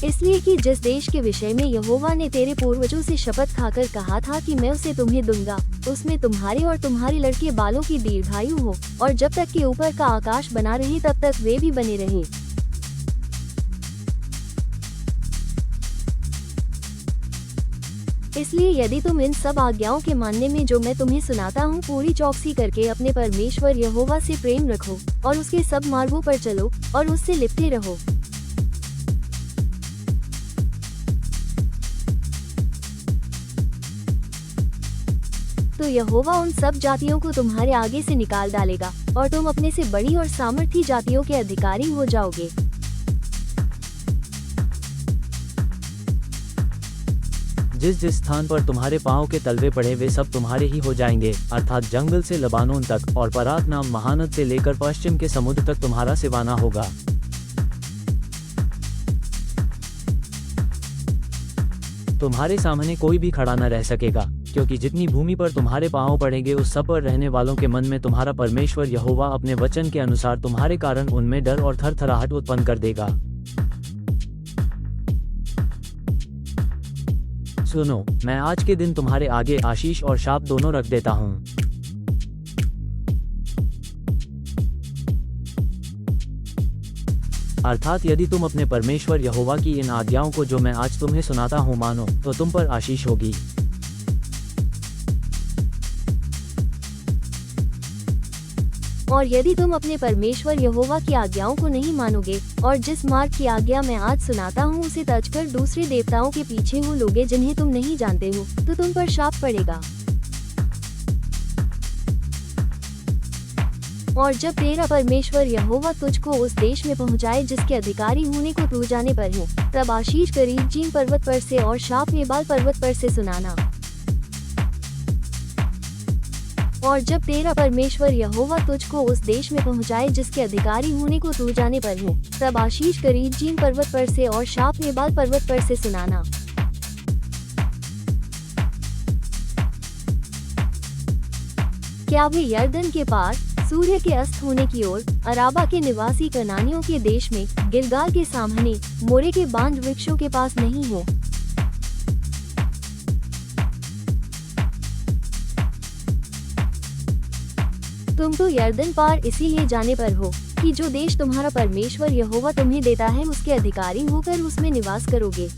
इसलिए कि जिस देश के विषय में यहोवा ने तेरे पूर्वजों से शपथ खाकर कहा था कि मैं उसे तुम्हें दूंगा, उसमें तुम्हारे और तुम्हारे लड़के बालों की दीर्घायु हो, और जब तक कि ऊपर का आकाश बना रहे तब तक वे भी बने रहें। इसलिए यदि तुम इन सब आज्ञाओं के मानने में जो मैं तुम्हें सुनाता हूँ पूरी चौकसी करके अपने परमेश्वर यहोवा से प्रेम रखो और उसके सब मार्गों पर चलो और उससे लिपटे रहो। तो यहोवा उन सब जातियों को तुम्हारे आगे से निकाल डालेगा और तुम अपने से बड़ी और सामर्थी जातियों के अधिकारी हो जाओगे। जिस जिस स्थान पर तुम्हारे पांव के तलवे पड़े वे सब तुम्हारे ही हो जाएंगे, अर्थात जंगल से लबानोन तक और परात नाम महानद से लेकर पश्चिम के समुद्र तक तुम्हारा सिवाना होगा। तुम्हारे सामने कोई भी खड़ा न रह सकेगा, क्योंकि जितनी भूमि पर तुम्हारे पांव पड़ेंगे उस सब पर रहने वालों के मन में तुम्हारा परमेश्वर यहोवा अपने वचन के अनुसार तुम्हारे कारण उनमें डर और थरथराहट उत्पन्न कर देगा। सुनो, मैं आज के दिन तुम्हारे आगे आशीष और शाप दोनों रख देता हूँ। अर्थात यदि तुम अपने परमेश्वर यहोवा की इन आज्ञाओं को जो मैं आज तुम्हें सुनाता हूँ मानो, तो तुम पर आशीष होगी। और यदि तुम अपने परमेश्वर यहोवा की आज्ञाओं को नहीं मानोगे और जिस मार्ग की आज्ञा मैं आज सुनाता हूँ उसे तजकर दूसरे देवताओं के पीछे हो लोगे जिन्हें तुम नहीं जानते हो, तो तुम पर शाप पड़ेगा। और जब तेरा परमेश्वर यहोवा तुझको उस देश में पहुँचाए जिसके अधिकारी होने को तू जाने पर हो, तब आशीष करीजीम पर्वत पर से और शाप एबाल पर्वत पर से सुनाना। और जब तेरा परमेश्वर यहोवा तुझको उस देश में पहुँचाए जिसके अधिकारी होने को तू जाने पर हो, तब आशीष करीजीम पर्वत पर से और शाप एबाल पर्वत पर से सुनाना। क्या वे यरदन के पार सूर्य के अस्त होने की ओर अराबा के निवासी कनानियों के देश में गिलगाल के सामने मोरे के बांज वृक्षों के पास नहीं हो? तुम तो यरदन पार इसीलिए जाने पर हो कि जो देश तुम्हारा परमेश्वर यहोवा तुम्हें देता है उसके अधिकारी होकर उसमें निवास करोगे।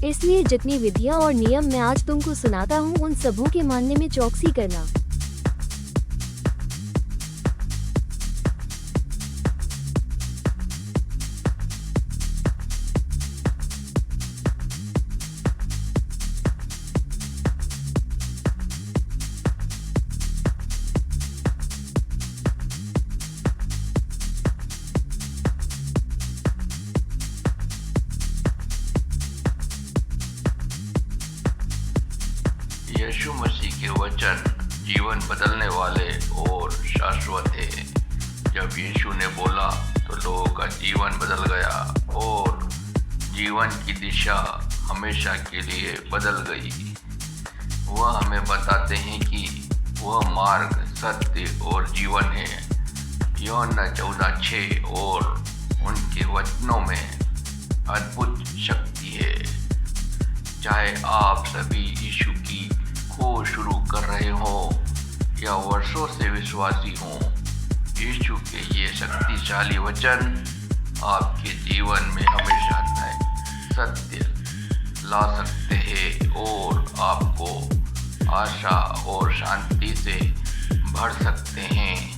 इसलिए जितनी विधियां और नियम मैं आज तुमको सुनाता हूँ उन सबों के मानने में चौकसी करना। यीशु मसीह के वचन जीवन बदलने वाले और शाश्वत है। जब यीशु ने बोला तो लोगों का जीवन बदल गया और जीवन की दिशा हमेशा के लिए बदल गई। वह हमें बताते हैं कि वह मार्ग, सत्य और जीवन है। यूहन्ना 14:6 और उनके वचनों में अद्भुत शक्ति है। चाहे आप सभी यीशु की खोज शुरू कर रहे हो या वर्षों से विश्वासी हो, यीशु के ये शक्तिशाली वचन आपके जीवन में हमेशा नए सत्य ला सकते हैं और आपको आशा और शांति से भर सकते हैं।